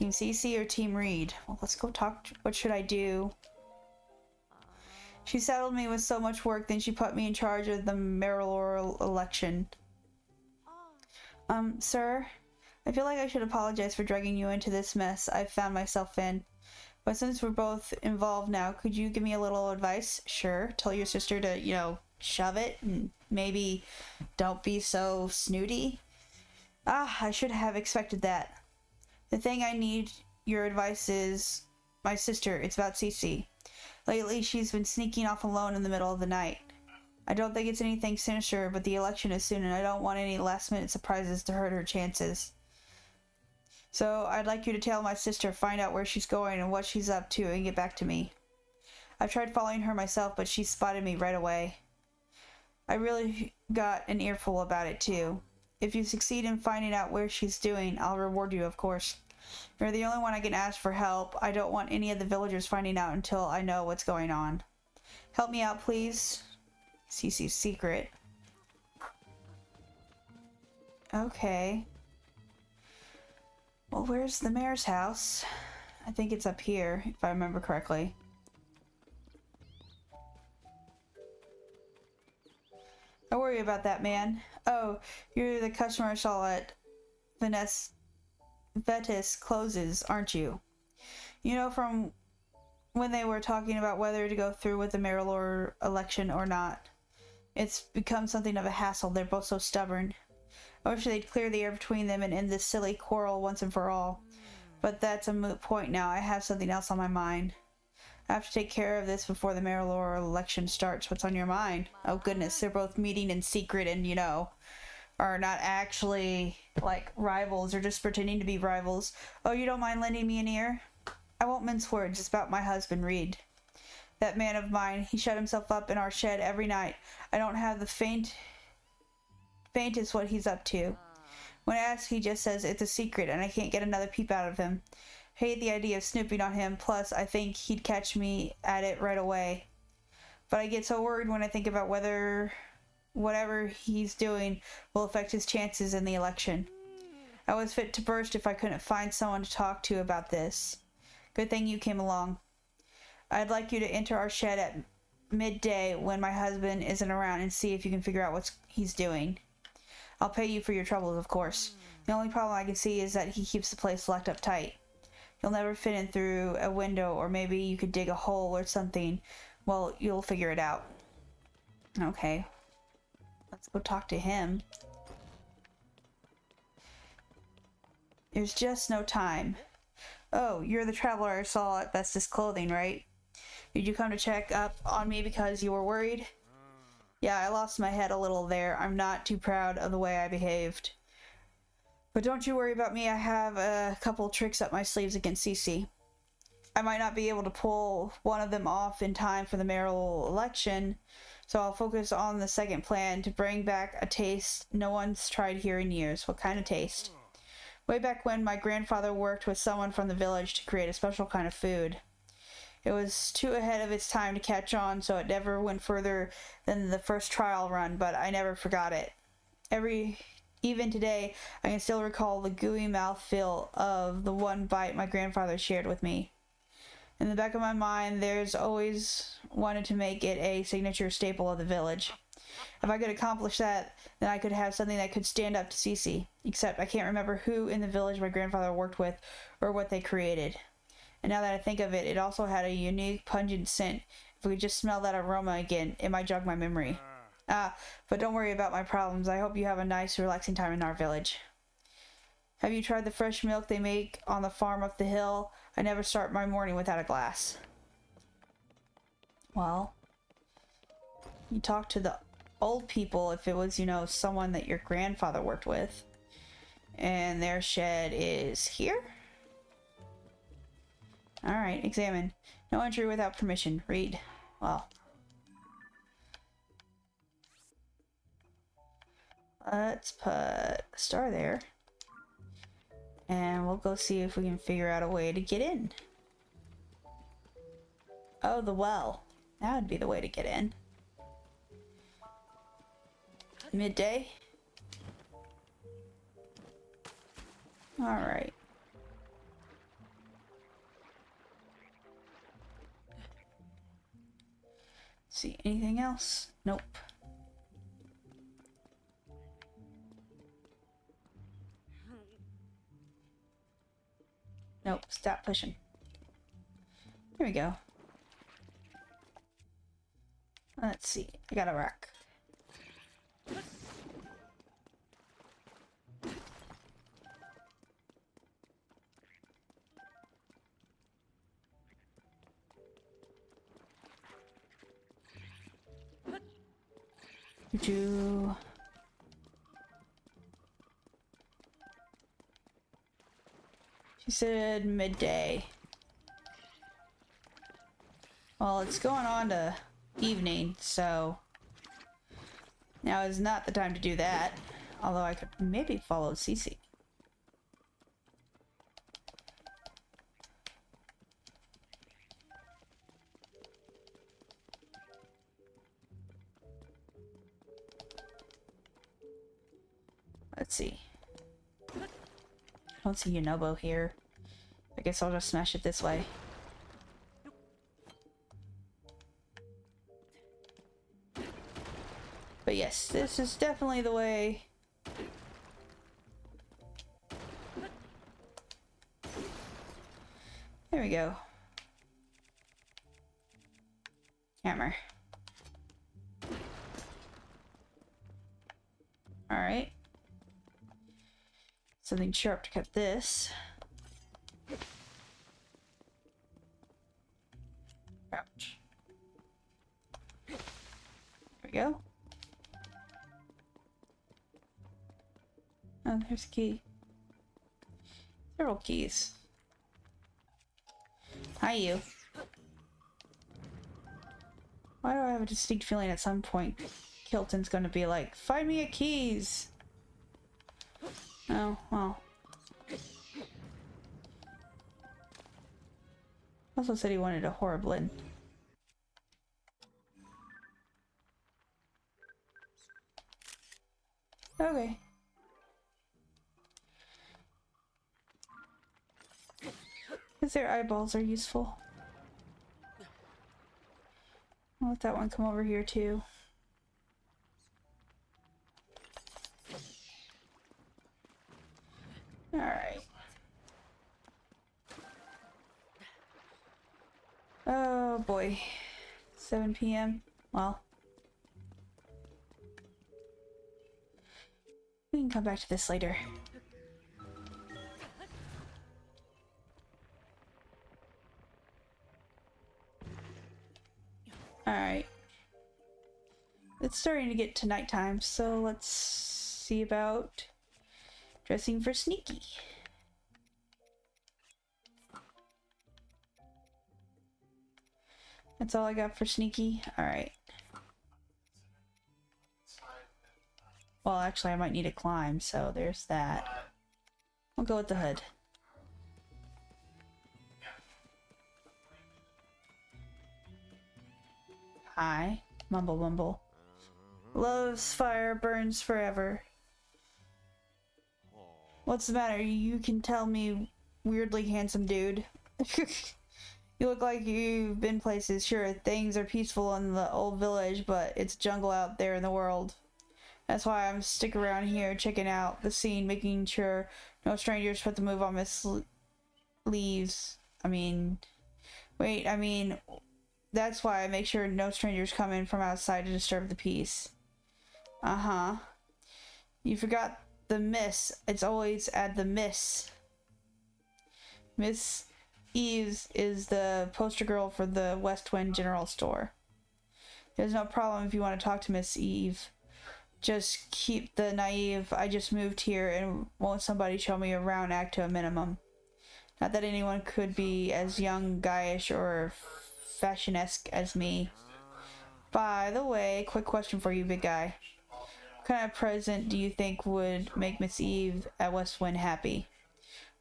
Team CC or Team Reed? Well, let's go talk. What should I do? She saddled me with so much work, then she put me in charge of the mayoral election. Sir? I feel like I should apologize for dragging you into this mess I've found myself in. But since we're both involved now, could you give me a little advice? Sure. Tell your sister to, you know, shove it and maybe don't be so snooty. Ah, I should have expected that. The thing I need your advice is my sister. It's about Cece. Lately, she's been sneaking off alone in the middle of the night. I don't think it's anything sinister, but the election is soon and I don't want any last-minute surprises to hurt her chances. So, I'd like you to tell my sister, find out where she's going and what she's up to, and get back to me. I've tried following her myself, but she spotted me right away. I really got an earful about it, too. If you succeed in finding out where she's doing, I'll reward you, of course. You're the only one I can ask for help. I don't want any of the villagers finding out until I know what's going on. Help me out, please. Cece's secret. Okay. Well, where's the mayor's house? I think it's up here, if I remember correctly. Don't worry about that, man. Oh, you're the customer I saw at Vetus Closes, aren't you? You know, from when they were talking about whether to go through with the mayoral election or not. It's become something of a hassle. They're both so stubborn. I wish they'd clear the air between them and end this silly quarrel once and for all. But that's a moot point now. I have something else on my mind. I have to take care of this before the mayoral election starts. What's on your mind? Oh goodness, they're both meeting in secret and, you know, are not actually, like, rivals or just pretending to be rivals. Oh, you don't mind lending me an ear? I won't mince words. It's about my husband, Reed. That man of mine, he shut himself up in our shed every night. I don't have the faintest what he's up to. When I ask, he just says it's a secret and I can't get another peep out of him. Hate the idea of snooping on him, plus I think he'd catch me at it right away. But I get so worried when I think about whether whatever he's doing will affect his chances in the election. I was fit to burst if I couldn't find someone to talk to about this. Good thing you came along. I'd like you to enter our shed at midday when my husband isn't around and see if you can figure out what he's doing. I'll pay you for your troubles, of course. The only problem I can see is that he keeps the place locked up tight. You'll never fit in through a window, or maybe you could dig a hole or something. Well, you'll figure it out. Okay. Let's go talk to him. There's just no time. Oh, you're the traveler I saw at Best's Clothing, right? Did you come to check up on me because you were worried? Yeah, I lost my head a little there. I'm not too proud of the way I behaved. But don't you worry about me. I have a couple tricks up my sleeves against Cece. I might not be able to pull one of them off in time for the mayoral election, so I'll focus on the second plan to bring back a taste no one's tried here in years. What kind of taste? Way back when, my grandfather worked with someone from the village to create a special kind of food. It was too ahead of its time to catch on, so it never went further than the first trial run, but I never forgot it. Even today, I can still recall the gooey mouthfeel of the one bite my grandfather shared with me. In the back of my mind, there's always wanted to make it a signature staple of the village. If I could accomplish that, then I could have something that could stand up to Cece. Except I can't remember who in the village my grandfather worked with or what they created. And now that I think of it, it also had a unique, pungent scent. If we could just smell that aroma again, it might jog my memory. But don't worry about my problems. I hope you have a nice, relaxing time in our village. Have you tried the fresh milk they make on the farm up the hill? I never start my morning without a glass. Well, you talk to the old people if it was, you know, someone that your grandfather worked with. And their shed is here? Alright, examine. No entry without permission. Read. Well. Let's put a star there. And we'll go see if we can figure out a way to get in. Oh, the well. That would be the way to get in. Midday. Alright. See, anything else? Nope. Nope, stop pushing. Here we go. Let's see, I got a rock. Choo. She said midday. Well, it's going on to evening, so now is not the time to do that. Although I could maybe follow Cece. Let's see. I don't see Yunobo here. I guess I'll just smash it this way. But yes, this is definitely the way. There we go. Hammer. Alright. Something sharp to cut this. Ouch. There we go. Oh, there's a key. Several keys. Hi, you. Why do I have a distinct feeling at some point Kilton's gonna be like, find me a keys! Oh, well. Also said he wanted a Horriblin. Okay. Because their eyeballs are useful. I'll let that one come over here too. Alright. Oh boy. 7 p.m. Well. We can come back to this later. Alright. It's starting to get to nighttime, so let's see about dressing for Sneaky. That's all I got for Sneaky? Alright. Well, actually, I might need to climb, so there's that. We'll go with the hood. Hi. Mumble mumble. Love's fire burns forever. What's the matter? You can tell me, weirdly handsome dude. You look like you've been places. Sure, things are peaceful in the old village, but it's jungle out there in the world. That's why I'm sticking around here, checking out the scene, making sure no strangers put the move on Miss Leaves. That's why I make sure no strangers come in from outside to disturb the peace. Uh-huh. You forgot the miss. It's always at the miss. Miss Eves is the poster girl for the West Wind General Store. There's no problem if you want to talk to Miss Eve. Just keep the naive, I just moved here and won't somebody show me around act to a minimum. Not that anyone could be as young, guyish, or fashion-esque as me. By the way, quick question for you, big guy. What kind of present do you think would make Miss Eve at West Wind happy?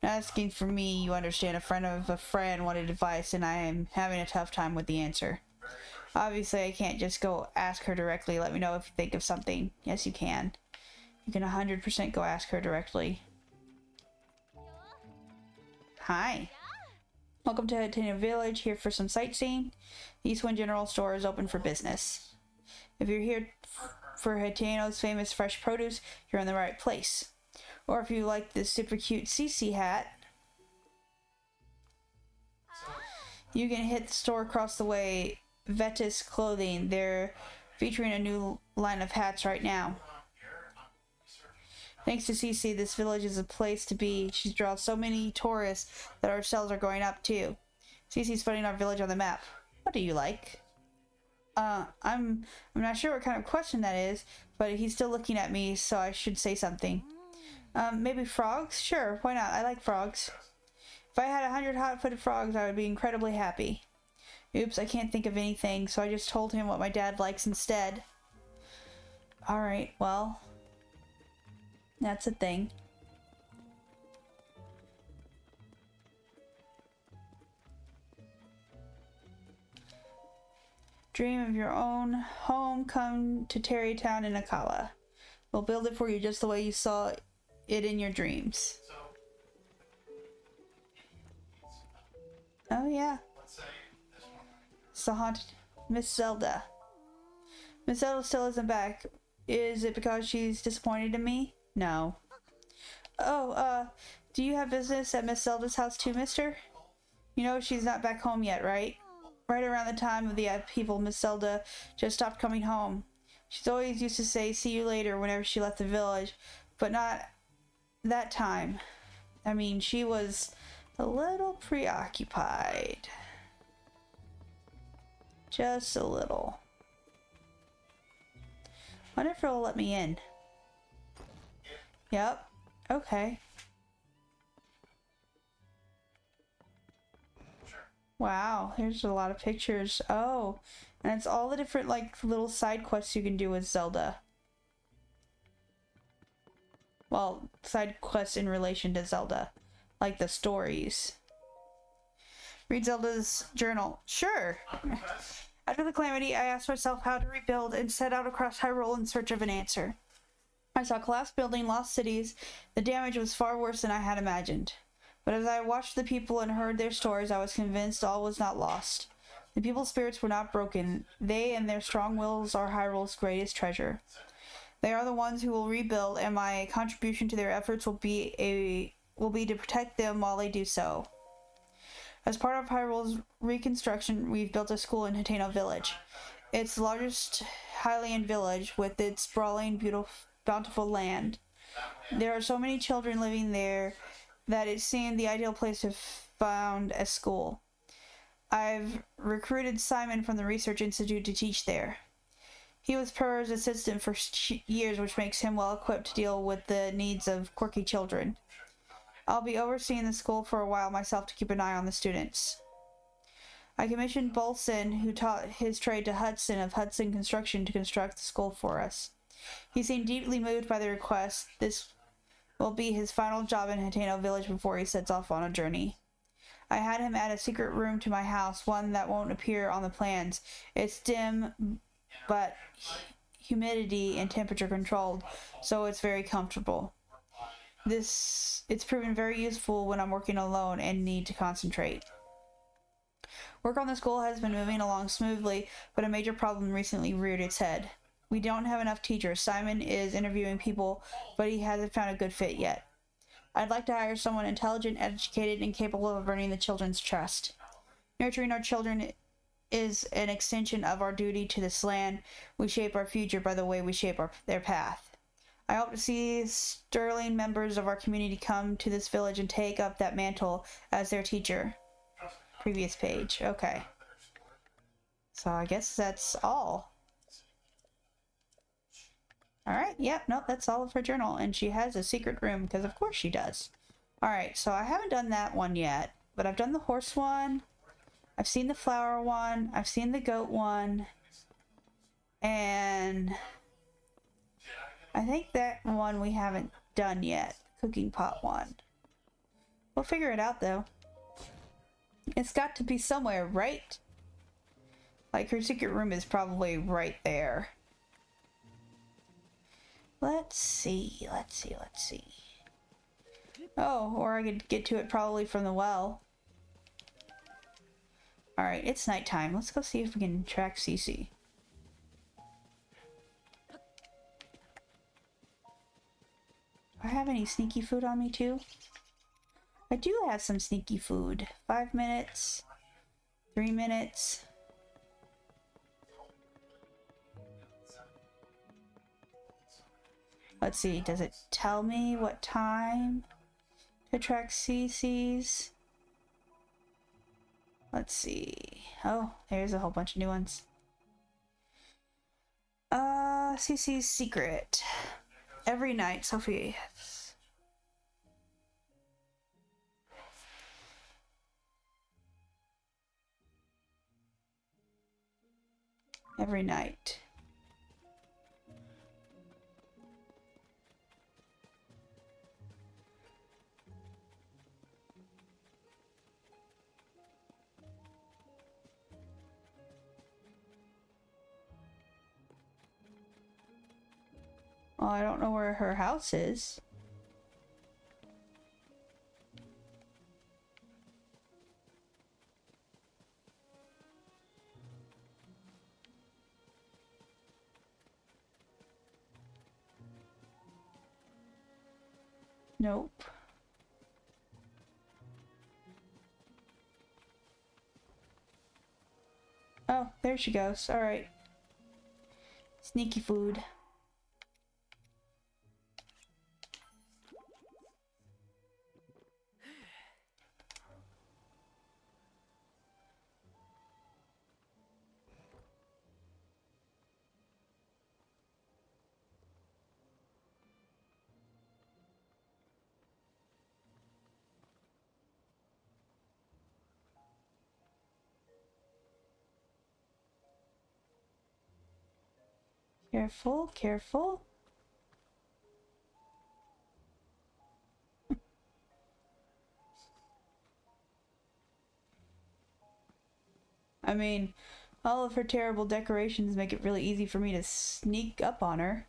Not asking for me, you understand. A friend of a friend wanted advice, and I am having a tough time with the answer. Obviously, I can't just go ask her directly. Let me know if you think of something. Yes, you can. You can 100% go ask her directly. Hi. Welcome to Hateno Village, here for some sightseeing. Eastwind General Store is open for business. If you're here for Hateno's famous fresh produce, you're in the right place. Or if you like this super cute CC hat, you can hit the store across the way, Vetus Clothing. They're featuring a new line of hats right now. Thanks to CC, this village is a place to be. She's drawn so many tourists that our sales are going up too. CC's putting our village on the map. What do you like? I'm not sure what kind of question that is, but he's still looking at me, so I should say something. Maybe frogs? Sure, why not? I like frogs. If I had 100 hot-footed frogs, I would be incredibly happy. Oops, I can't think of anything, so I just told him what my dad likes instead. Alright, well, that's a thing. Dream of your own home, come to Terrytown in Akala. We'll build it for you just the way you saw it in your dreams. Oh yeah. It's the haunted Miss Zelda. Miss Zelda still isn't back. Is it because she's disappointed in me? No. Oh, do you have business at Miss Zelda's house too, mister? You know she's not back home yet, right? Right around the time of the upheaval, Miss Zelda just stopped coming home. She's always used to say, see you later, whenever she left the village, but not that time. I mean, she was a little preoccupied. Just a little. Wonder if it'll let me in. Yep. Okay. Wow, here's a lot of pictures. Oh, and it's all the different, like, little side quests you can do with Zelda. Well, side quests in relation to Zelda. Like the stories. Read Zelda's journal. Sure. After the calamity, I asked myself how to rebuild and set out across Hyrule in search of an answer. I saw collapsed buildings, lost cities. The damage was far worse than I had imagined. But as I watched the people and heard their stories, I was convinced all was not lost. The people's spirits were not broken. They and their strong wills are Hyrule's greatest treasure. They are the ones who will rebuild, and my contribution to their efforts will be to protect them while they do so. As part of Hyrule's reconstruction, we've built a school in Hateno Village. It's the largest Hylian village with its sprawling, bountiful land. There are so many children living there that it seemed the ideal place to found a school. I've recruited Simon from the Research Institute to teach there. He was Per's assistant for years, which makes him well equipped to deal with the needs of quirky children. I'll be overseeing the school for a while myself to keep an eye on the students. I commissioned Bolson, who taught his trade to Hudson of Hudson Construction, to construct the school for us. He seemed deeply moved by the request. This will be his final job in Hateno Village before he sets off on a journey. I had him add a secret room to my house, one that won't appear on the plans. It's dim, but humidity and temperature controlled, so it's very comfortable. It's proven very useful when I'm working alone and need to concentrate. Work on the school has been moving along smoothly, but a major problem recently reared its head. We don't have enough teachers. Simon is interviewing people, but he hasn't found a good fit yet. I'd like to hire someone intelligent, educated, and capable of earning the children's trust. Nurturing our children is an extension of our duty to this land. We shape our future by the way we shape their path. I hope to see sterling members of our community come to this village and take up that mantle as their teacher. Previous page. Okay. So I guess that's all. Alright, yep, nope, that's all of her journal. And she has a secret room, because of course she does. Alright, so I haven't done that one yet, but I've done the horse one. I've seen the flower one. I've seen the goat one. And I think that one we haven't done yet. Cooking pot one. We'll figure it out, though. It's got to be somewhere, right? Like, her secret room is probably right there. Let's see. Oh, or I could get to it probably from the well. Alright, it's nighttime. Let's go see if we can track Cece. Do I have any sneaky food on me too? I do have some sneaky food. 5 minutes. 3 minutes. Let's see, does it tell me what time to track CCs? Let's see. Oh, there's a whole bunch of new ones. CC's secret. Every night, Sophie. Every night. Well, I don't know where her house is. Nope. Oh, there she goes. All right. Sneaky food. Careful, careful. I mean, all of her terrible decorations make it really easy for me to sneak up on her.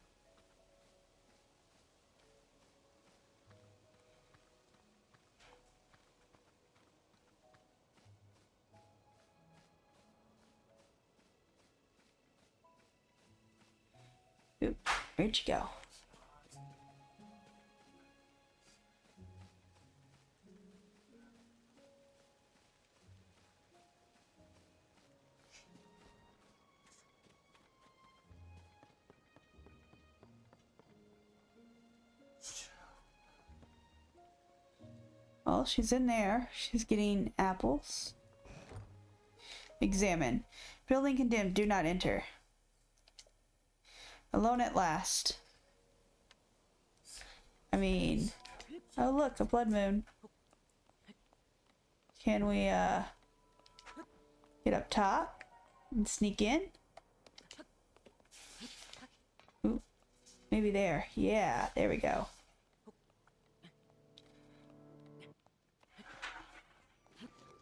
Oop, where'd you go? Well, she's in there. She's getting apples. Examine. Building condemned. Do not enter. Alone at last. I mean... Oh look, a blood moon. Can we, get up top and sneak in? Ooh, maybe there. Yeah, there we go.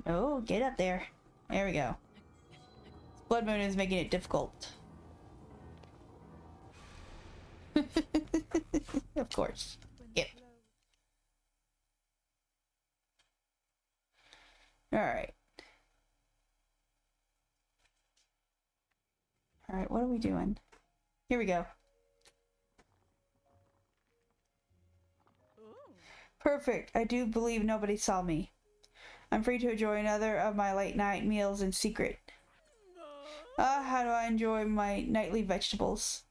Oh, get up there. There we go. Blood moon is making it difficult. Of course. Yep. Alright. Alright, what are we doing? Here we go. Perfect. I do believe nobody saw me. I'm free to enjoy another of my late night meals in secret. Ah, how do I enjoy my nightly vegetables?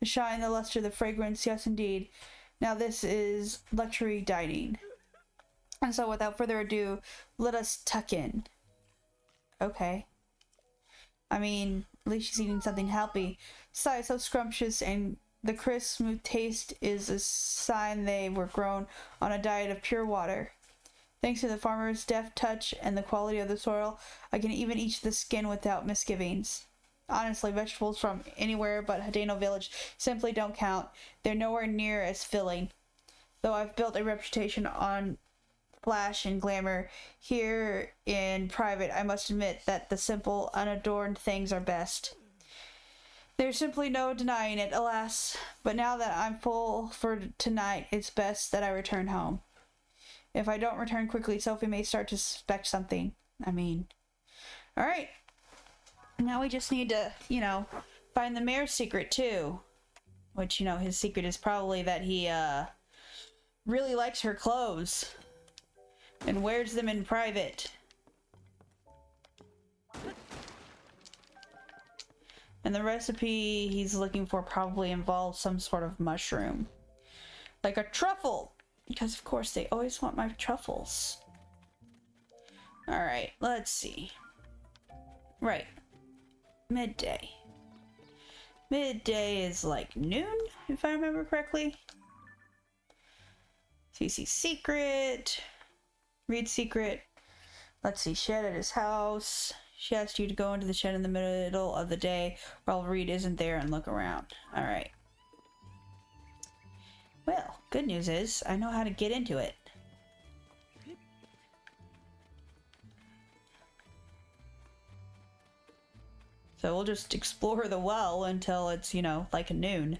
The shine, the luster, the fragrance, yes indeed. Now this is luxury dining. And so without further ado, let us tuck in. Okay. I mean, at least she's eating something healthy. Sight so scrumptious, and the crisp, smooth taste is a sign they were grown on a diet of pure water. Thanks to the farmer's deft touch and the quality of the soil, I can even eat the skin without misgivings. Honestly, vegetables from anywhere but Hateno village simply don't count. They're nowhere near as filling. Though I've built a reputation on flash and glamour, here in private I must admit that the simple, unadorned things are best. There's simply no denying it, alas. But now that I'm full for tonight, it's best that I return home. If I don't return quickly, Sophie may start to suspect something. I mean, Alright. Now we just need to, you know, find the mayor's secret too. Which, you know, his secret is probably that he, really likes her clothes. And wears them in private. And the recipe he's looking for probably involves some sort of mushroom. Like a truffle! Because of course they always want my truffles. Alright, let's see. Right. Midday. Midday is like noon, if I remember correctly. CC secret. Read secret. Let's see, shed at his house. She asked you to go into the shed in the middle of the day while Reed isn't there and look around. Alright. Well, good news is, I know how to get into it. So we'll just explore the well until it's, you know, like noon.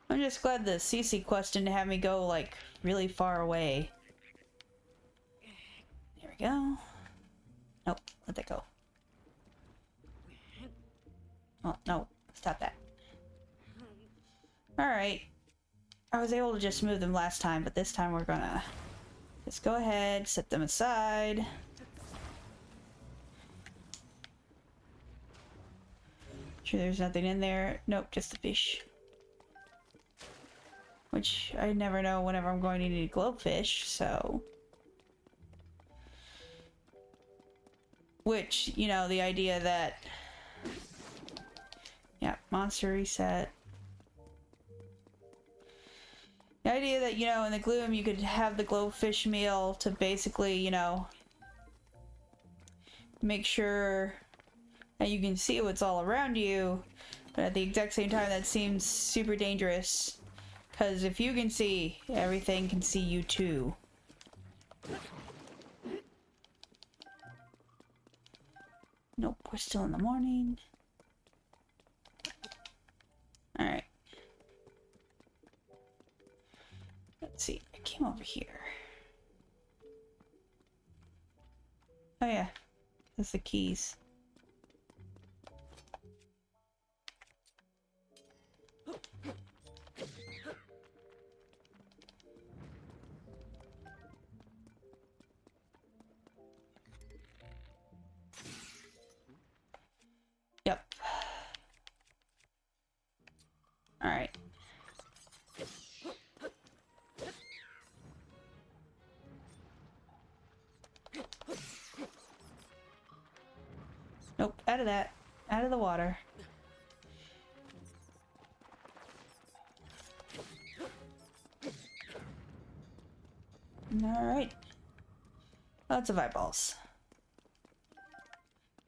I'm just glad the CC quest didn't have me go, like, really far away. There we go. Nope, let that go. Oh, no, stop that. Alright. I was able to just move them last time, but this time we're gonna just go ahead, set them aside. Sure there's nothing in there. Nope, just the fish. Which I never know whenever I'm going to need glowfish, so... Which, you know, the idea that... Yeah, monster reset. The idea that, you know, in the gloom you could have the glowfish meal to basically, you know... make sure that you can see what's all around you, but at the exact same time that seems super dangerous. Because if you can see, everything can see you too. Nope, we're still in the morning. Alright. Let's see, I came over here. Oh yeah, that's the keys. Yep. Alright. Nope, out of that. Out of the water. Alright. Lots of eyeballs.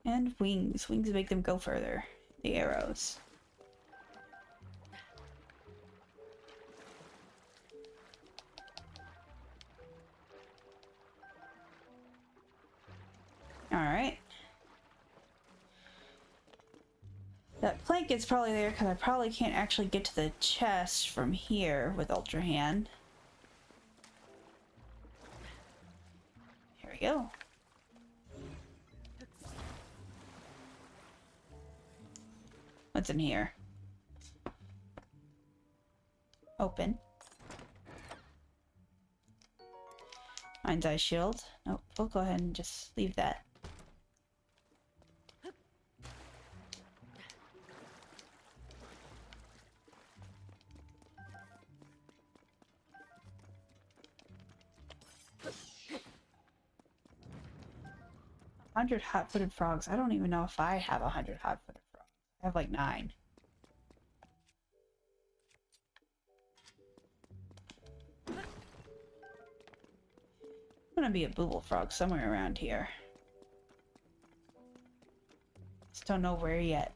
And wings. Wings make them go further. The arrows. Alright. That plank is probably there because I probably can't actually get to the chest from here with Ultra Hand. Here we go. What's in here? Open. Mind's Eye Shield. Nope, we'll go ahead and just leave that. $100 hot-footed frogs. I don't even know if I have 100 hot-footed frogs. I have like 9. I'm gonna be a booble frog somewhere around here. Just don't know where yet.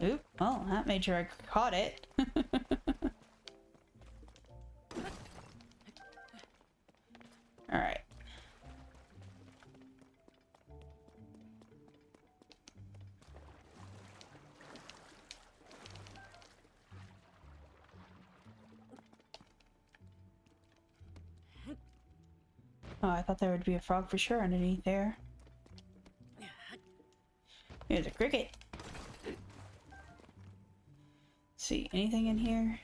Oop, well, that made sure I caught it. Alright. Oh, I thought there would be a frog for sure underneath there. Here's a cricket. Let's see, anything in here?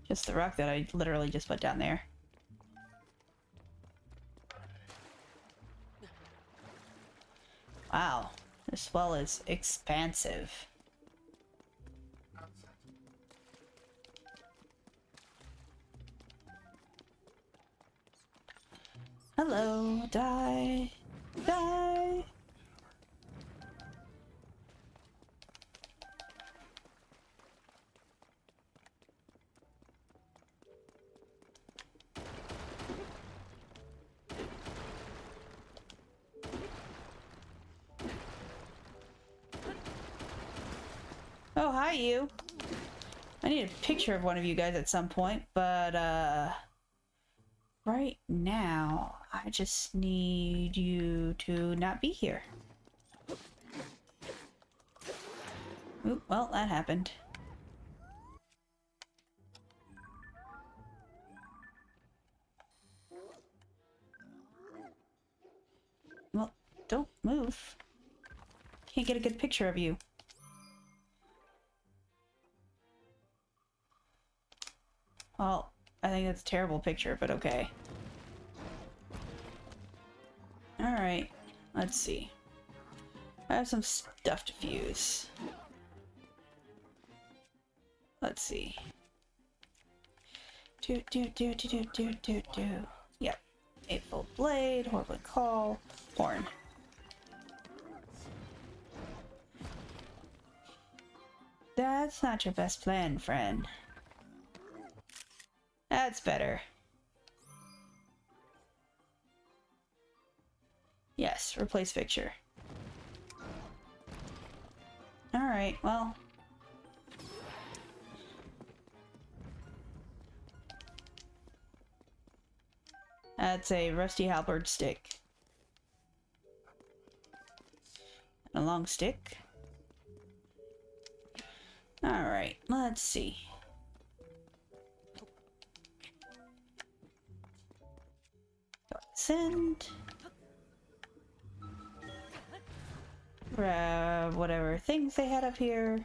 Just the rock that I literally just put down there. Wow, this well is expansive. Hello, die, die. Oh, hi you. I need a picture of one of you guys at some point, but right now I just need you to not be here. Oop, well, that happened. Well, don't move. Can't get a good picture of you. Well, I think that's a terrible picture, but okay. Alright, let's see. I have some stuff to fuse. Let's see. Do. Yep. Eightfold blade, Horrible Call, horn. That's not your best plan, friend. That's better. Yes, replace picture. Alright, well. That's a rusty halberd stick. A long stick. Alright, let's see. Send. Grab whatever things they had up here.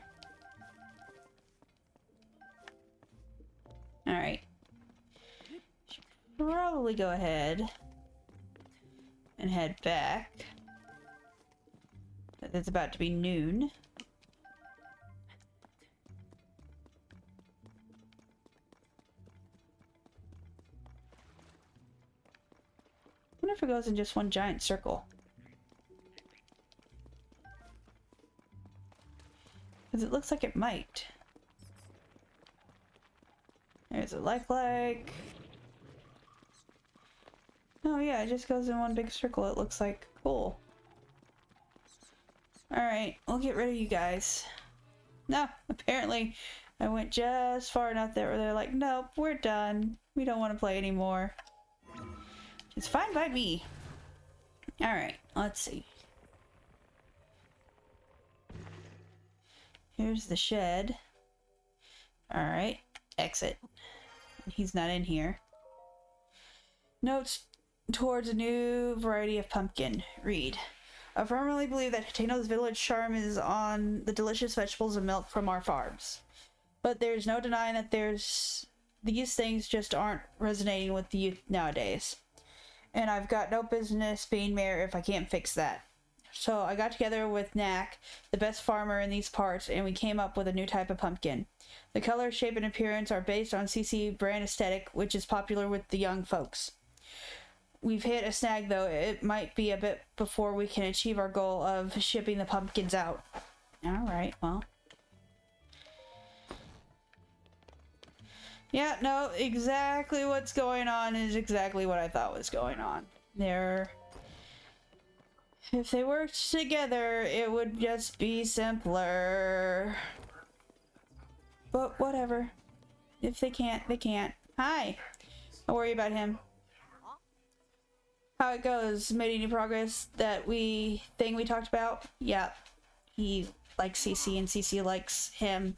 Alright. Should probably go ahead and head back. It's about to be noon. I wonder if it goes in just one giant circle. Because it looks like it might. There's a like. Oh yeah, it just goes in one big circle, it looks like. Cool. Alright, we'll get rid of you guys. No, apparently I went just far enough there where they're like, nope, we're done. We don't want to play anymore. It's fine by me. Alright, let's see. Here's the shed. Alright, exit. He's not in here. Notes towards a new variety of pumpkin. Read. I firmly believe that Hateno's village charm is on the delicious vegetables and milk from our farms. But there's no denying that these things just aren't resonating with the youth nowadays. And I've got no business being mayor if I can't fix that. So I got together with Knack, the best farmer in these parts, and we came up with a new type of pumpkin. The color, shape, and appearance are based on CC brand aesthetic, which is popular with the young folks. We've hit a snag though. It might be a bit before we can achieve our goal of shipping the pumpkins out. Alright, well. Yeah, no, exactly what's going on is exactly what I thought was going on. If they worked together, it would just be simpler. But whatever. If they can't, they can't. Hi! Don't worry about him. How it goes? Made any progress? That thing we talked about? Yep. He likes CC and CC likes him.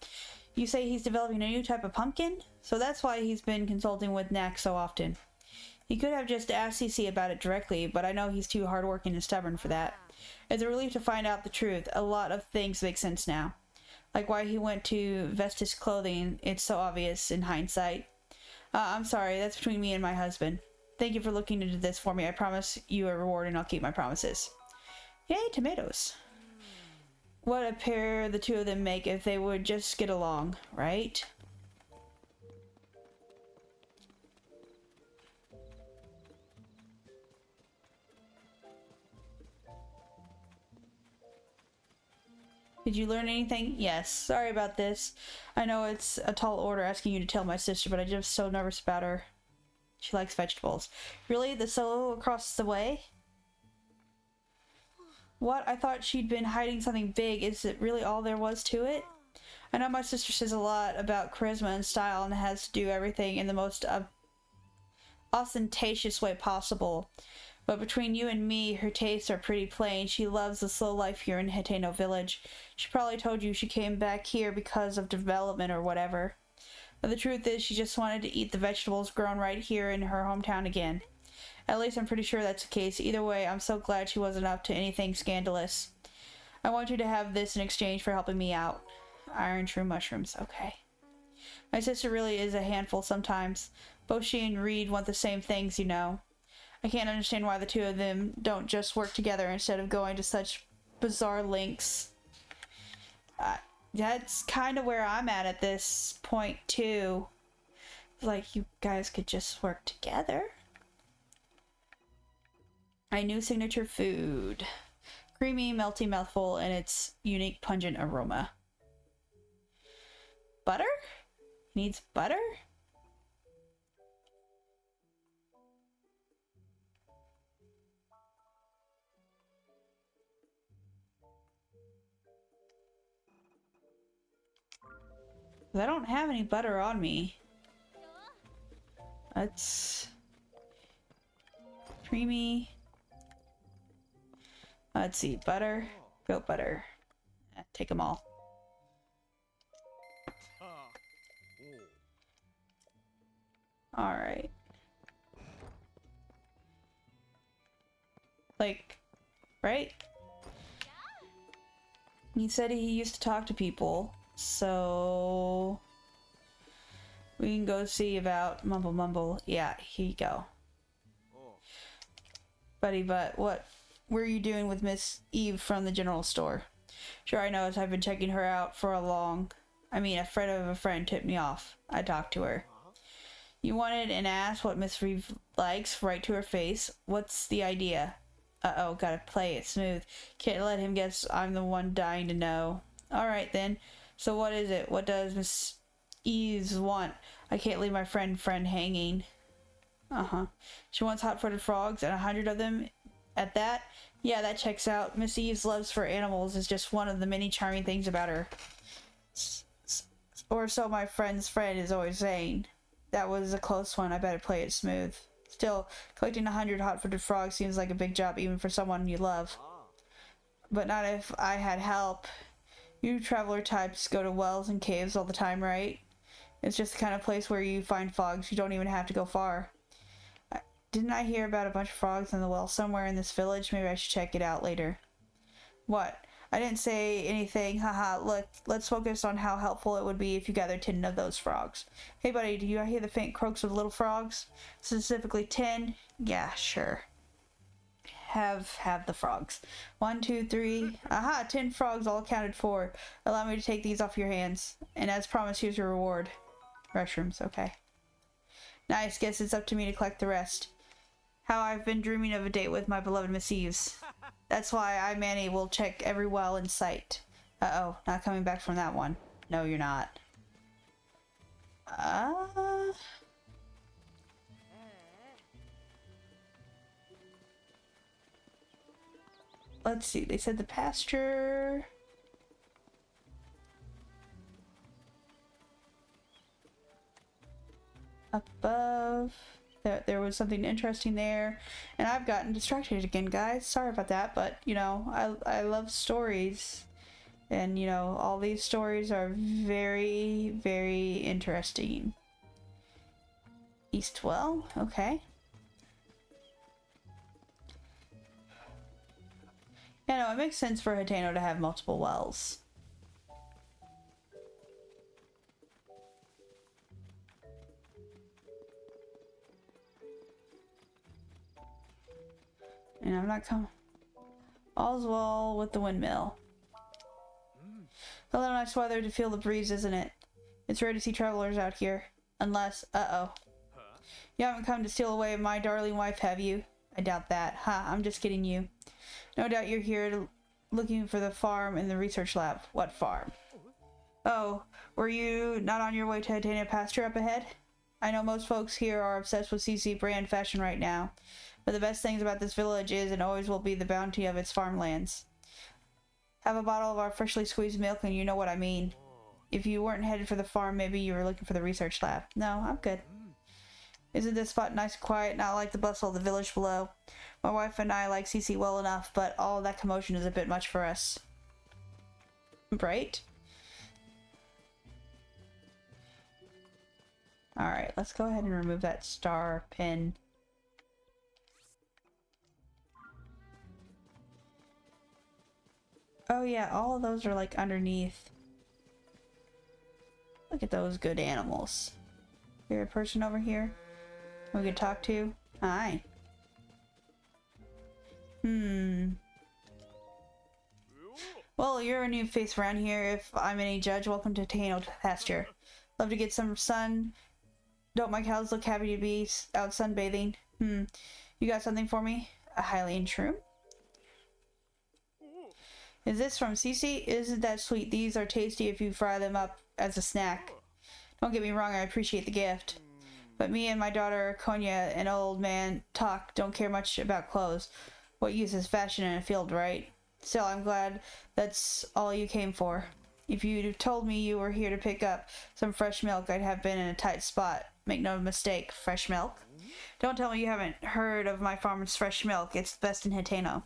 You say he's developing a new type of pumpkin? So that's why he's been consulting with Knack so often. He could have just asked CC about it directly, but I know he's too hardworking and stubborn for that. It's a relief to find out the truth. A lot of things make sense now. Like why he went to Vestis Clothing. It's so obvious in hindsight. I'm sorry, that's between me and my husband. Thank you for looking into this for me. I promise you a reward and I'll keep my promises. Yay, tomatoes. What a pair the two of them make if they would just get along, right? Did you learn anything? Yes. Sorry about this. I know it's a tall order asking you to tell my sister, but I'm just so nervous about her. She likes vegetables. Really? The solo across the way? What? I thought she'd been hiding something big. Is it really all there was to it? I know my sister says a lot about charisma and style and has to do everything in the most ostentatious way possible. But between you and me, her tastes are pretty plain. She loves the slow life here in Hateno village. She probably told you she came back here because of development or whatever. But the truth is, she just wanted to eat the vegetables grown right here in her hometown again. At least I'm pretty sure that's the case. Either way, I'm so glad she wasn't up to anything scandalous. I want you to have this in exchange for helping me out. Iron shroom mushrooms. Okay. My sister really is a handful sometimes. Both she and Reed want the same things, you know. I can't understand why the two of them don't just work together instead of going to such bizarre lengths. That's kind of where I'm at this point, too. Like, you guys could just work together. My new signature food. Creamy, melty mouthful, and its unique pungent aroma. Butter? Needs butter? I don't have any butter on me. That's creamy. Let's see, butter, goat butter. Take them all. All right. Like, right? He said he used to talk to people. So we can go see about Mumble. Yeah, here you go. Buddy, but what were you doing with Miss Eve from the general store? Sure, I know, as I've been checking her out for a friend of a friend tipped me off. I talked to her. You wanted and asked what Miss Eve likes right to her face. What's the idea? Uh-oh, gotta play it smooth. Can't let him guess I'm the one dying to know. Alright then. So what is it? What does Miss Eves want? I can't leave my friend hanging. She wants hot-footed frogs and 100 of them at that? Yeah, that checks out. Miss Eve's love for animals is just one of the many charming things about her. Or so my friend's friend is always saying. That was a close one. I better play it smooth. Still, collecting 100 hot-footed frogs seems like a big job even for someone you love. But not if I had help. You traveler types go to wells and caves all the time, right? It's just the kind of place where you find frogs. You don't even have to go far. Didn't I hear about a bunch of frogs in the well somewhere in this village? Maybe I should check it out later. What? I didn't say anything. Haha, look, let's focus on how helpful it would be if you gathered 10 of those frogs. Hey buddy, do you hear the faint croaks of little frogs? Specifically 10? Yeah, sure. Have the frogs. 1, 2, 3. Aha, 10 frogs all accounted for. Allow me to take these off your hands. And as promised, here's your reward. Mushrooms, okay. Nice, guess it's up to me to collect the rest. How I've been dreaming of a date with my beloved Miss Eves. That's why I, Manny, will check every well in sight. Uh-oh, not coming back from that one. No, you're not. Let's see, they said the pasture. Above. There was something interesting there. And I've gotten distracted again, guys. Sorry about that, but, you know, I love stories. And, you know, all these stories are very, very interesting. Eastwell, okay. Yeah, no, it makes sense for Hateno to have multiple wells. And I'm not coming. All's well with the windmill. A little nice weather to feel the breeze, isn't it? It's rare to see travelers out here. Unless, uh-oh. You haven't come to steal away my darling wife, have you? I doubt that. Ha, I'm just kidding you. No doubt you're here looking for the farm in the research lab. What farm? Oh, were you not on your way to Hateno pasture up ahead? I know most folks here are obsessed with CC brand fashion right now, but the best things about this village is and always will be the bounty of its farmlands. Have a bottle of our freshly squeezed milk and you know what I mean. If you weren't headed for the farm, maybe you were looking for the research lab. No, I'm good. Isn't this spot nice and quiet, not like the bustle of the village below? My wife and I like CC well enough, but all of that commotion is a bit much for us. Right? Alright, let's go ahead and remove that star pin. Oh yeah, all of those are like underneath. Look at those good animals. You're a person over here we could talk to? Hi. Well, you're a new face around here. If I'm any judge, welcome to Hateno pasture. Love to get some sun. Don't my cows look happy to be out sunbathing? You got something for me? A Hylian shroom? Is this from Cece? Isn't that sweet? These are tasty if you fry them up as a snack. Don't get me wrong, I appreciate the gift. But me and my daughter, Konya, an old man, don't care much about clothes. What use is fashion in a field, right? Still, I'm glad that's all you came for. If you'd told me you were here to pick up some fresh milk, I'd have been in a tight spot. Make no mistake, fresh milk? Don't tell me you haven't heard of my farm's fresh milk. It's the best in Hateno.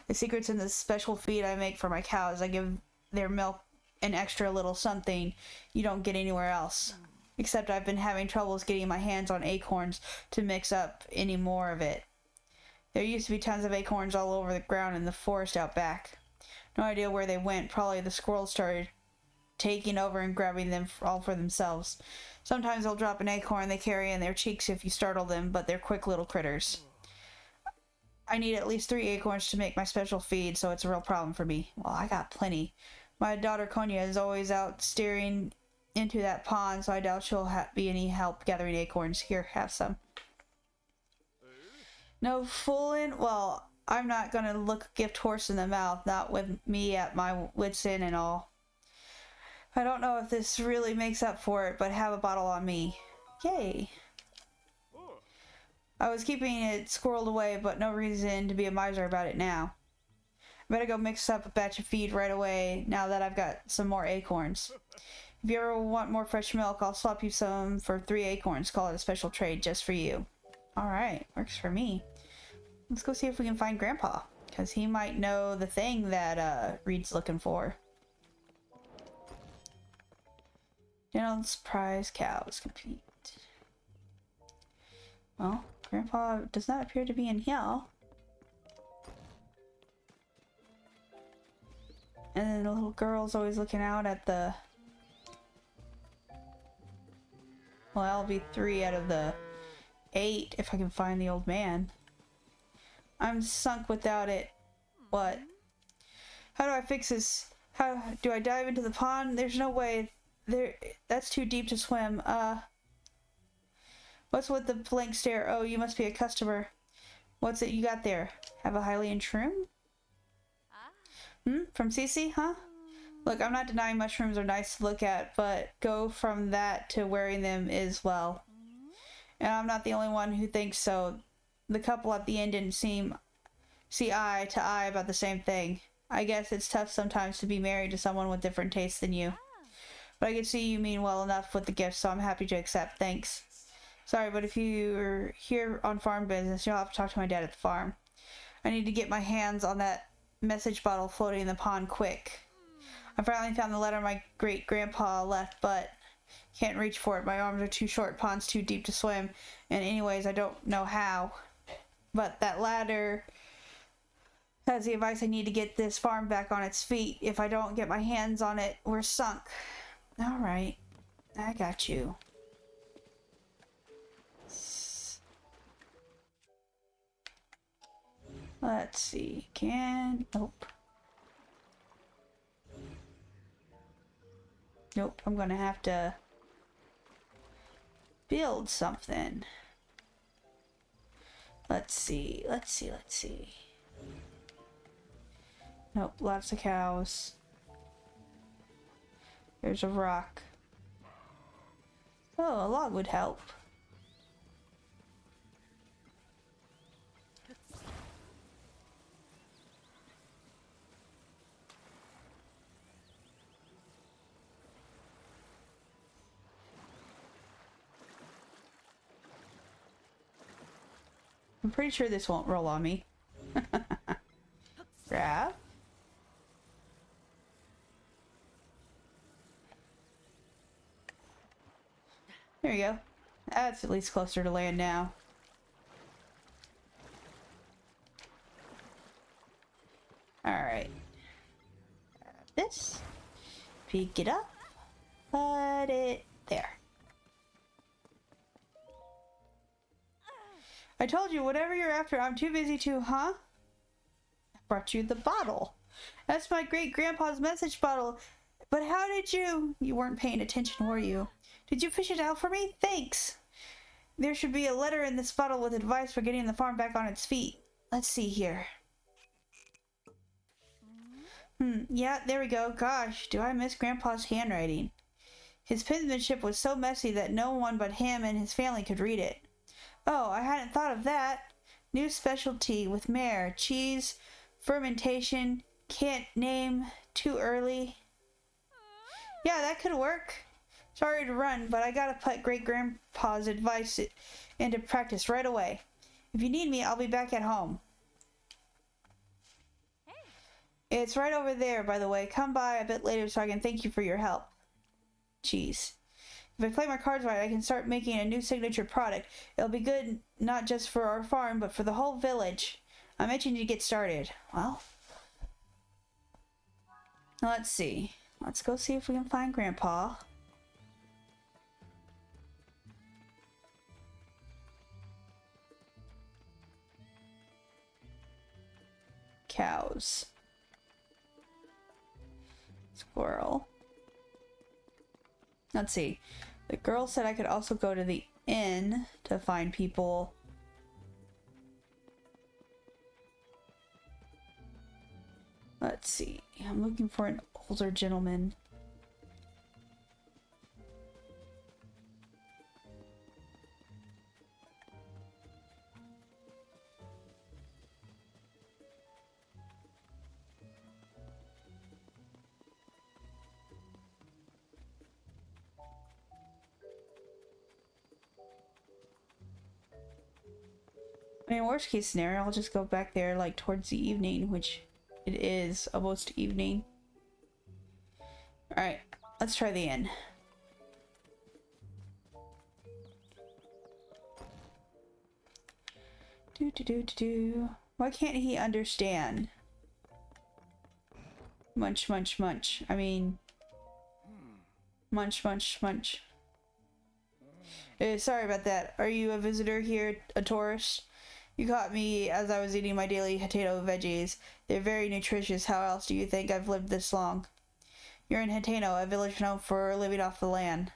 The secret's in the special feed I make for my cows. I give their milk an extra little something you don't get anywhere else. Except I've been having troubles getting my hands on acorns to mix up any more of it. There used to be tons of acorns all over the ground in the forest out back. No idea where they went. Probably the squirrels started taking over and grabbing them all for themselves. Sometimes they'll drop an acorn they carry in their cheeks if you startle them, but they're quick little critters. I need at least 3 acorns to make my special feed, so it's a real problem for me. Well, I got plenty. My daughter Konya is always out staring into that pond, so I doubt she'll be any help gathering acorns. Here, have some. No fooling? Well, I'm not gonna look a gift horse in the mouth, not with me at my wits' end and all. I don't know if this really makes up for it, but have a bottle on me. Yay. I was keeping it squirreled away, but no reason to be a miser about it now. I better go mix up a batch of feed right away, now that I've got some more acorns. If you ever want more fresh milk, I'll swap you some for 3 acorns. Call it a special trade just for you. Alright, works for me. Let's go see if we can find Grandpa, because he might know the thing that Reed's looking for. General's prize cows complete. Well, Grandpa does not appear to be in here. And then the little girl's always looking out at the... Well, that'll be 3 out of the 8 if I can find the old man. I'm sunk without it. What? How do I fix this? How do I dive into the pond? There's no way. That's too deep to swim. What's with the blank stare? Oh, you must be a customer. What's it you got there? Have a Hylian shroom? From Cece, huh? Look, I'm not denying mushrooms are nice to look at, but go from that to wearing them is, well. And I'm not the only one who thinks so. The couple at the end didn't see eye to eye about the same thing. I guess it's tough sometimes to be married to someone with different tastes than you. But I can see you mean well enough with the gift, so I'm happy to accept. Thanks. Sorry, but if you're here on farm business, you'll have to talk to my dad at the farm. I need to get my hands on that message bottle floating in the pond quick. I finally found the letter my great-grandpa left, but can't reach for it. My arms are too short, pond's too deep to swim, and anyways, I don't know how. But that letter That's the advice I need to get this farm back on its feet. If I don't get my hands on it, we're sunk. Alright. I got you. Let's see. Nope. Nope. I'm gonna have to build something. Let's see. Nope. Lots of cows. There's a rock. Oh, a log would help. I'm pretty sure this won't roll on me. Grab. There you go. That's at least closer to land now. Alright. This. Pick it up. Put it there. I told you, whatever you're after, I'm too busy to, huh? I brought you the bottle. That's my great-grandpa's message bottle. But how did you... You weren't paying attention, were you? Did you fish it out for me? Thanks. There should be a letter in this bottle with advice for getting the farm back on its feet. Let's see here. Yeah, there we go. Gosh, do I miss Grandpa's handwriting. His penmanship was so messy that no one but him and his family could read it. Oh, I hadn't thought of that. New specialty with mare, cheese, fermentation, can't name, too early. Yeah, that could work. Sorry to run, but I gotta put Great-Grandpa's advice into practice right away. If you need me, I'll be back at home. Hey. It's right over there, by the way. Come by a bit later so I can thank you for your help. Cheese. If I play my cards right, I can start making a new signature product. It'll be good not just for our farm, but for the whole village. I'm itching to get started. Well, let's see. Let's go see if we can find Grandpa. Cows. Squirrel. Let's see. The girl said I could also go to the inn to find people. Let's see. I'm looking for an older gentleman. I mean, worst case scenario, I'll just go back there like towards the evening, which it is almost evening. Alright, let's try the inn. Why can't he understand? Munch, munch, munch. I mean... Munch, munch, munch. Sorry about that. Are you a visitor here? A tourist? You caught me as I was eating my daily Hateno veggies. They're very nutritious. How else do you think I've lived this long? You're in Hateno, a village known for living off the land.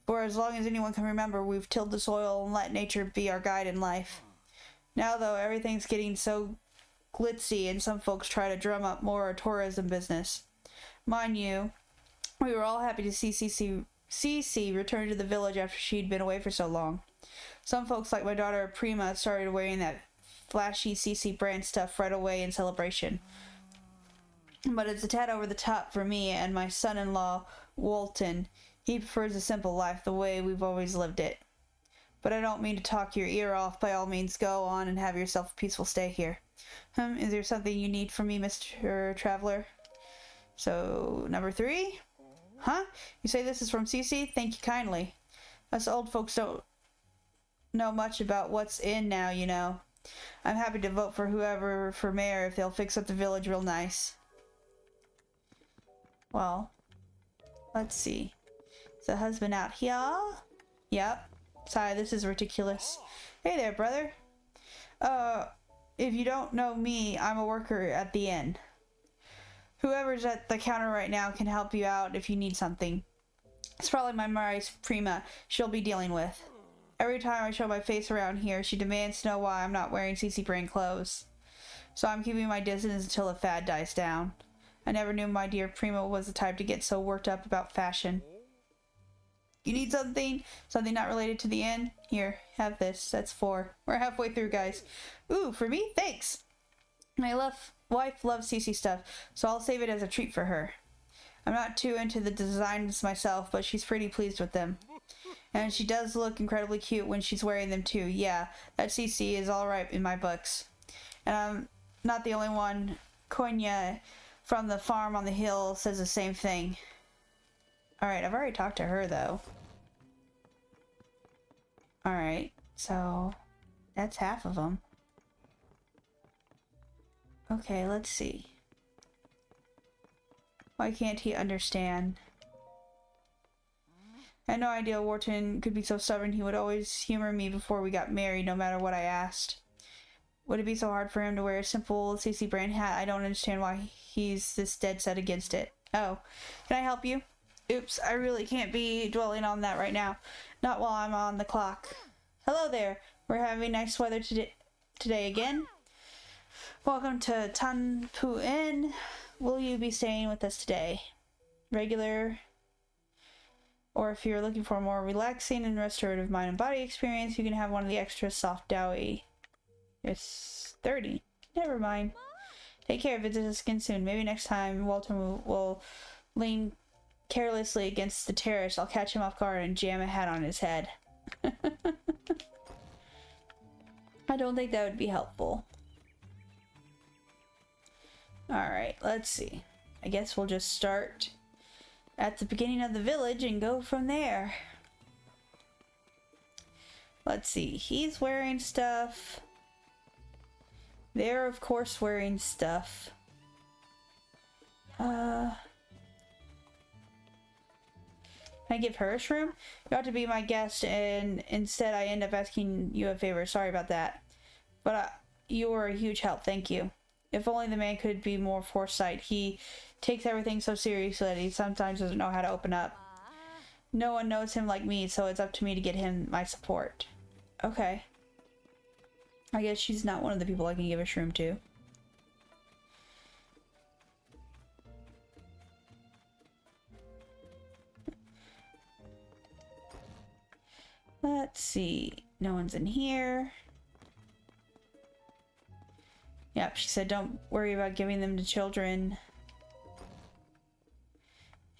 For as long as anyone can remember, we've tilled the soil and let nature be our guide in life. Now, though, everything's getting so glitzy and some folks try to drum up more tourism business. Mind you, we were all happy to see Cece return to the village after she'd been away for so long. Some folks, like my daughter Prima, started wearing that flashy CC brand stuff right away in celebration. But it's a tad over the top for me and my son-in-law, Walton. He prefers a simple life, the way we've always lived it. But I don't mean to talk your ear off. By all means, go on and have yourself a peaceful stay here. Is there something you need from me, Mr. Traveler? So, number 3? Huh? You say this is from Cece? Thank you kindly. Us old folks don't know much about what's in now, you know. I'm happy to vote for whoever for mayor if they'll fix up the village real nice. Well, let's see. Is the husband out here? Yep. Sorry, this is ridiculous. Hey there, brother. If you don't know me, I'm a worker at the inn. Whoever's at the counter right now can help you out if you need something. It's probably my Mari's Prima she'll be dealing with. Every time I show my face around here, she demands to know why I'm not wearing CC brand clothes. So I'm keeping my distance until the fad dies down. I never knew my dear Prima was the type to get so worked up about fashion. You need something? Something not related to the inn? Here, have this. That's 4. We're halfway through, guys. Ooh, for me? Thanks! My wife loves CC stuff, so I'll save it as a treat for her. I'm not too into the designs myself, but she's pretty pleased with them. And she does look incredibly cute when she's wearing them too. Yeah, that CC is alright in my books. And I'm not the only one. Konya from the farm on the hill says the same thing. Alright, I've already talked to her though. Alright, so that's half of them. Okay, let's see. Why can't he understand? I had no idea Wharton could be so stubborn. He would always humor me before we got married, no matter what I asked. Would it be so hard for him to wear a simple CC brand hat? I don't understand why he's this dead set against it. Oh, can I help you? Oops, I really can't be dwelling on that right now. Not while I'm on the clock. Hello there. We're having nice weather today again. Welcome to Tanpu Inn. Will you be staying with us today? Regular, or if you're looking for a more relaxing and restorative mind and body experience, you can have one of the extra soft doughy. It's 30. Never mind. Take care. Visit us again soon. Maybe next time Walter will lean carelessly against the terrace. I'll catch him off guard and jam a hat on his head. I don't think that would be helpful. Alright, let's see. I guess we'll just start at the beginning of the village and go from there. Let's see. He's wearing stuff. They're, of course, wearing stuff. Can I give her a shroom? You ought to be my guest, and instead I end up asking you a favor. Sorry about that. But you were a huge help. Thank you. If only the man could be more foresight. He takes everything so seriously that he sometimes doesn't know how to open up. No one knows him like me, so it's up to me to get him my support. Okay. I guess she's not one of the people I can give a shroom to. Let's see. No one's in here. Yep, she said don't worry about giving them to children.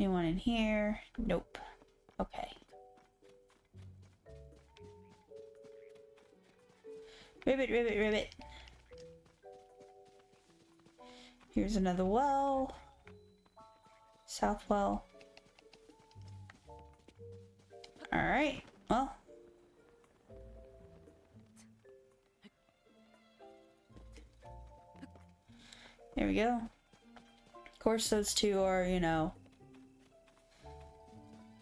Anyone in here? Nope. Okay. Ribbit, ribbit, ribbit. Here's another well. South well. Alright, well. There we go. Of course those two are, you know,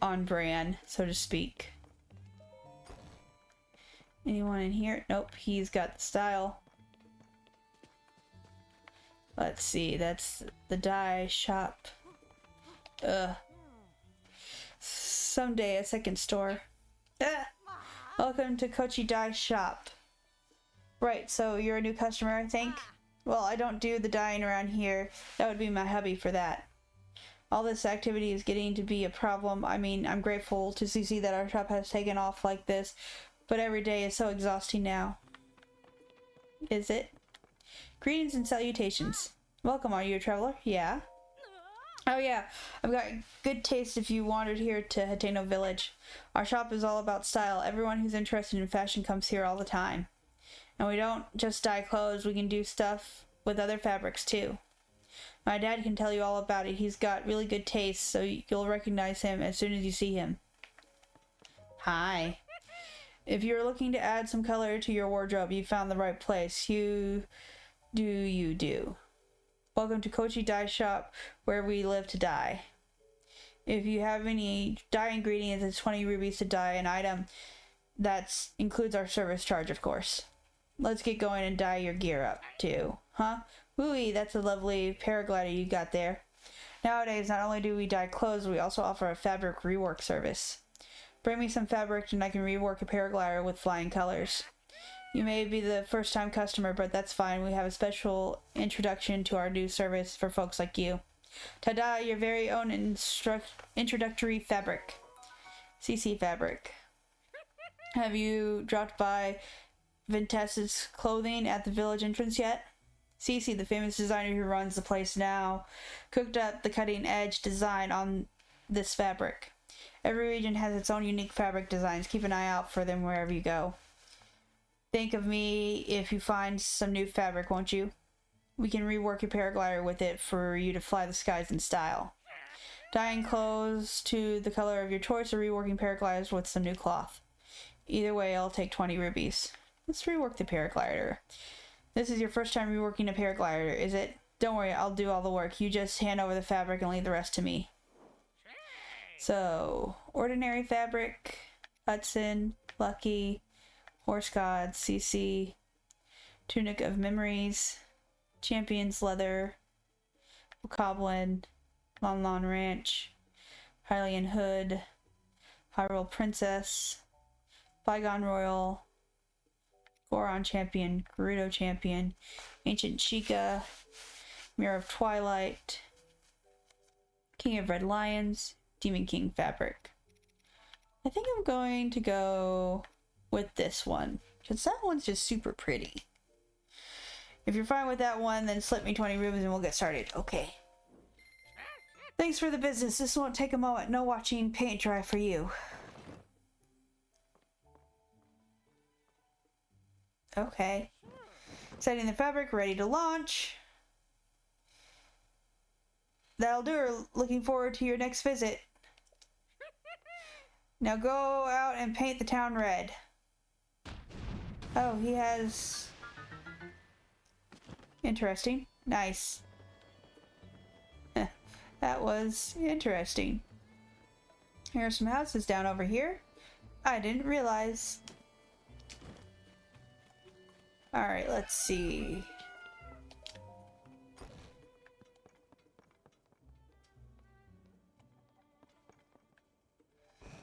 on brand, so to speak. Anyone in here? Nope, he's got the style. Let's see, that's the dye shop. Someday a second store. Welcome to Kochi Dye Shop. Right, so you're a new customer, I think? Well, I don't do the dyeing around here. That would be my hubby for that. All this activity is getting to be a problem. I mean, I'm grateful to see that our shop has taken off like this, but every day is so exhausting now. Is it? Greetings and salutations. Welcome, are you a traveler? Yeah. Oh yeah, I've got good taste if you wandered here to Hateno Village. Our shop is all about style. Everyone who's interested in fashion comes here all the time. And we don't just dye clothes, we can do stuff with other fabrics too. My dad can tell you all about it. He's got really good taste, so you'll recognize him as soon as you see him. Hi. If you're looking to add some color to your wardrobe, you found the right place. You do. Welcome to Kochi Dye Shop, where we live to dye. If you have any dye ingredients, it's 20 rubies to dye an item. That includes our service charge, of course. Let's get going and dye your gear up, too. Huh? Wooey, that's a lovely paraglider you got there. Nowadays, not only do we dye clothes, we also offer a fabric rework service. Bring me some fabric and I can rework a paraglider with flying colors. You may be the first-time customer, but that's fine. We have a special introduction to our new service for folks like you. Ta-da, your very own introductory fabric. CC fabric. Have you dropped by Vintessa's clothing at the village entrance yet? CC, the famous designer who runs the place now, cooked up the cutting-edge design on this fabric. Every region has its own unique fabric designs. Keep an eye out for them wherever you go. Think of me if you find some new fabric, won't you? We can rework your paraglider with it for you to fly the skies in style. Dyeing clothes to the color of your choice or reworking paragliders with some new cloth. Either way, I'll take 20 rubies. Let's rework the paraglider. This is your first time reworking a paraglider, is it? Don't worry, I'll do all the work. You just hand over the fabric and leave the rest to me. So, ordinary fabric, Hudson, Lucky, Horse God, CC, Tunic of Memories, Champion's Leather, Coblin, Lon Lon Ranch, Hylian Hood, Hyrule Princess, Bygone Royal, Goron Champion, Gerudo Champion, Ancient Chica, Mirror of Twilight, King of Red Lions, Demon King Fabric. I think I'm going to go with this one, because that one's just super pretty. If you're fine with that one, then slip me 20 rubies and we'll get started. Okay. Thanks for the business. This won't take a moment. No watching paint dry for you. Okay. Setting the fabric, ready to launch. That'll do her. Looking forward to your next visit. Now go out and paint the town red. Oh, he has... Interesting. Nice. That was interesting. Here are some houses down over here. I didn't realize. Alright, let's see.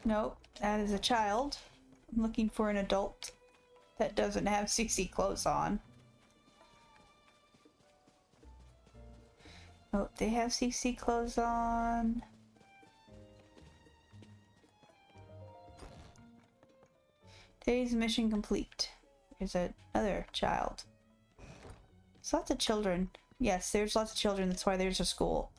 Nope, that is a child. I'm looking for an adult that doesn't have CC clothes on. Oh, they have CC clothes on. Today's mission complete. There's another child. There's lots of children. Yes, there's lots of children. That's why there's a school.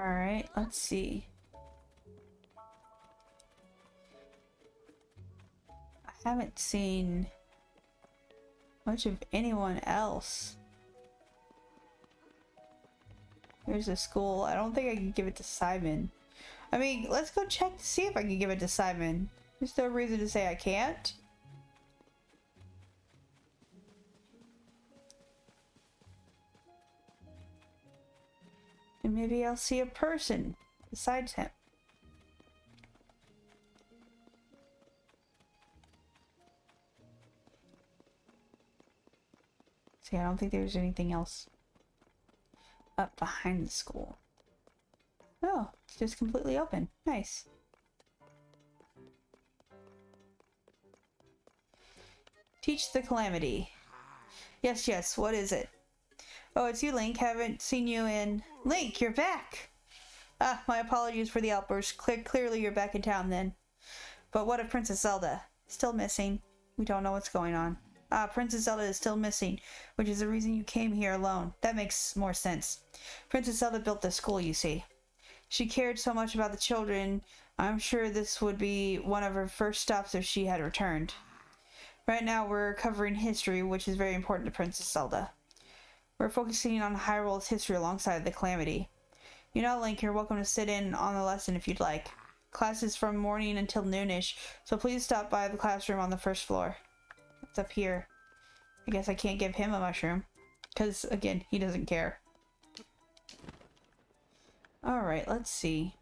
Alright, let's see. I haven't seen much of anyone else. Here's a school. I don't think I can give it to Simon. I mean, let's go check to see if I can give it to Simon. There's no reason to say I can't. And maybe I'll see a person besides him. See, I don't think there's anything else up behind the school. Oh, it's just completely open. Nice. Teach the Calamity. Yes, yes, what is it? Oh, it's you, Link. Haven't seen you in... Link, you're back! Ah, my apologies for the outburst. Clearly you're back in town then. But what of Princess Zelda? Still missing. We don't know what's going on. Ah, Princess Zelda is still missing, which is the reason you came here alone. That makes more sense. Princess Zelda built this school, you see. She cared so much about the children, I'm sure this would be one of her first stops if she had returned. Right now we're covering history, which is very important to Princess Zelda. We're focusing on Hyrule's history alongside the Calamity. You know, Link, you're welcome to sit in on the lesson if you'd like. Class is from morning until noonish, so please stop by the classroom on the first floor. It's up here. I guess I can't give him a mushroom, because, again, he doesn't care. Alright, let's see.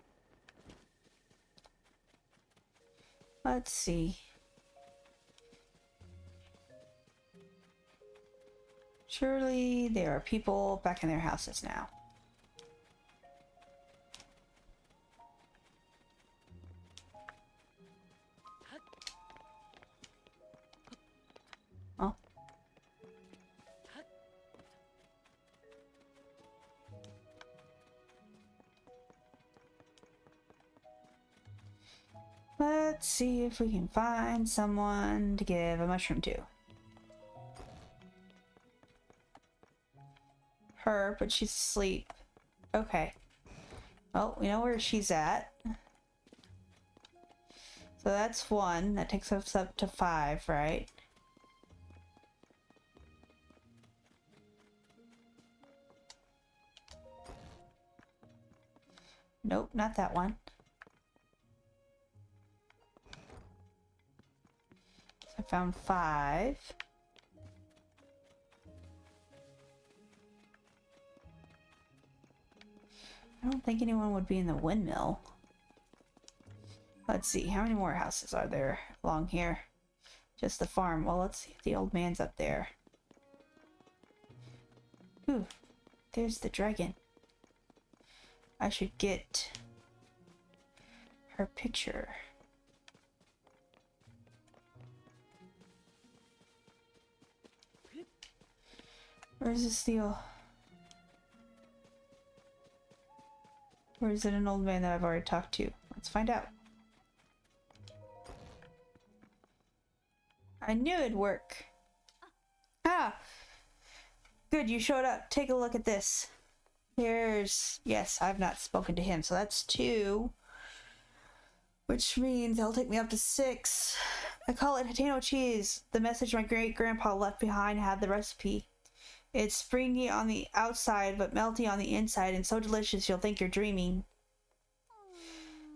Let's see. Surely there are people back in their houses now. Oh. Let's see if we can find someone to give a mushroom to. Her, but she's asleep. Okay. Well, we know where she's at. So that's 1. That takes us up to 5, right? Nope, not that one. So I found 5. I don't think anyone would be in the windmill. Let's see, how many more houses are there along here? Just the farm. Well, let's see if the old man's up there. Ooh, there's the dragon. I should get her picture. Where's this deal? Or is it an old man that I've already talked to? Let's find out. I knew it'd work. Ah! Good, you showed up. Take a look at this. There's... Yes, I've not spoken to him, so that's 2. Which means it'll take me up to 6. I call it Hateno cheese. The message my great-grandpa left behind had the recipe. It's springy on the outside, but melty on the inside, and so delicious you'll think you're dreaming.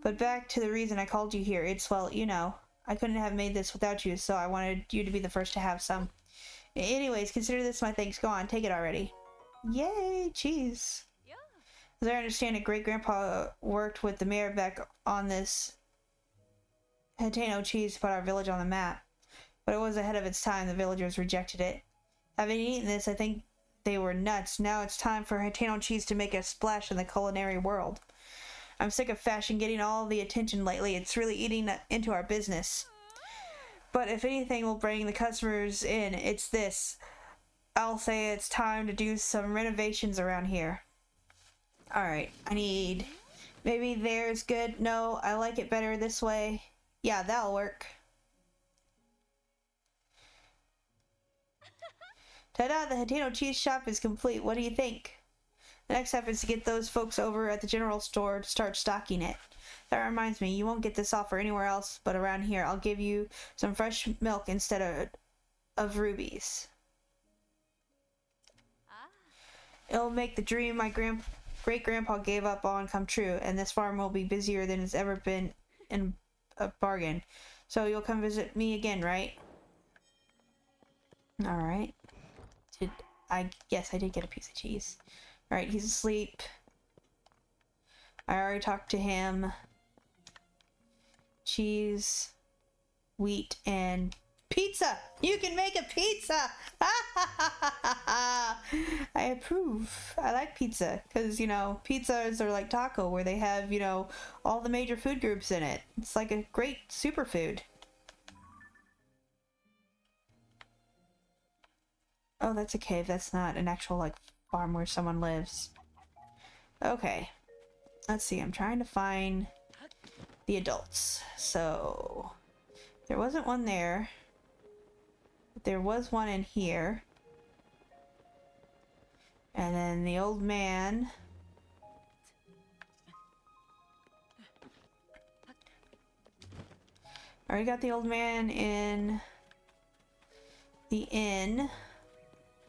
But back to the reason I called you here. It's, well, you know, I couldn't have made this without you, so I wanted you to be the first to have some. Anyways, consider this my thanks. Go on, take it already. Yay, cheese. As I understand it, Great-Grandpa worked with the mayor back on this Hateno cheese to put our village on the map. But it was ahead of its time. The villagers rejected it. Having eaten this, I think they were nuts. Now it's time for Hateno cheese to make a splash in the culinary world. I'm sick of fashion getting all the attention lately. It's really eating into our business. But if anything will bring the customers in, it's this. I'll say it's time to do some renovations around here. Alright, I need... Maybe there's good. No, I like it better this way. Yeah, that'll work. Ta-da! The Hateno cheese shop is complete. What do you think? The next step is to get those folks over at the general store to start stocking it. That reminds me, you won't get this offer anywhere else but around here. I'll give you some fresh milk instead of rubies. It'll make the dream my great-grandpa gave up on come true, and this farm will be busier than it's ever been in a bargain. So you'll come visit me again, right? Alright. Yes, I did get a piece of cheese. Alright, he's asleep. I already talked to him. Cheese, wheat, and pizza! You can make a pizza! I approve. I like pizza, because, you know, pizzas are like taco, where they have, you know, all the major food groups in it. It's like a great superfood. Oh, that's a cave. That's not an actual, like, farm where someone lives. Okay. Let's see. I'm trying to find the adults. So, there wasn't one there. But there was one in here. And then the old man. I already got the old man in the inn.